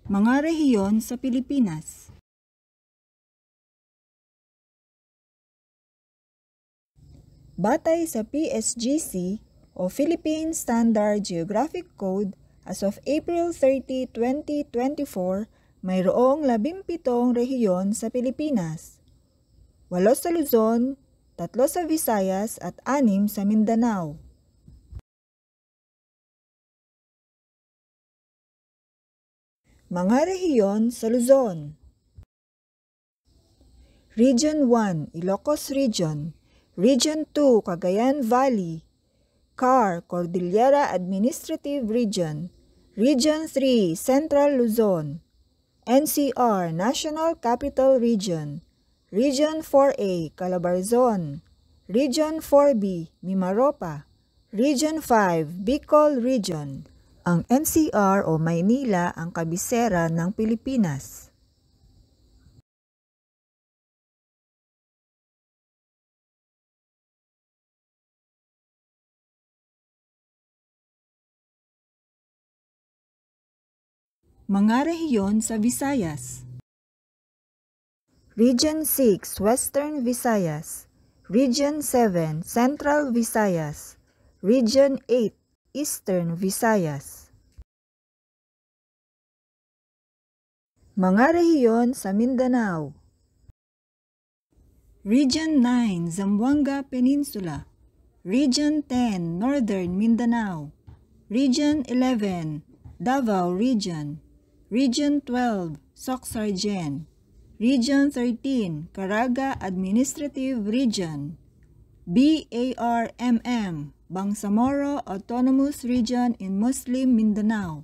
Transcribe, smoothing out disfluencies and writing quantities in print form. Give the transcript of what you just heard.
Mga rehiyon sa Pilipinas. Batay sa PSGC o Philippine Standard Geographic Code, as of April 30, 2024, mayroong 17 rehiyon sa Pilipinas. 8 sa Luzon, 3 sa Visayas at 6 sa Mindanao. Mga rehiyon sa Luzon. Region 1, Ilocos Region. Region 2, Cagayan Valley. CAR, Cordillera Administrative Region. Region 3, Central Luzon. NCR, National Capital Region. Region 4A, Calabarzon. Region 4B, Mimaropa. Region 5, Bicol Region. Ang NCR o Maynila ang kabisera ng Pilipinas. Mga rehiyon sa Visayas. Region 6, Western Visayas. Region 7, Central Visayas. Region 8, Eastern Visayas. Mga rehiyon sa Mindanao. Region 9, Zamboanga Peninsula. Region 10, Northern Mindanao. Region 11, Davao Region. Region 12, Soxargen. Region 13, Caraga Administrative Region. BARMM, Bangsamoro Autonomous Region in Muslim Mindanao.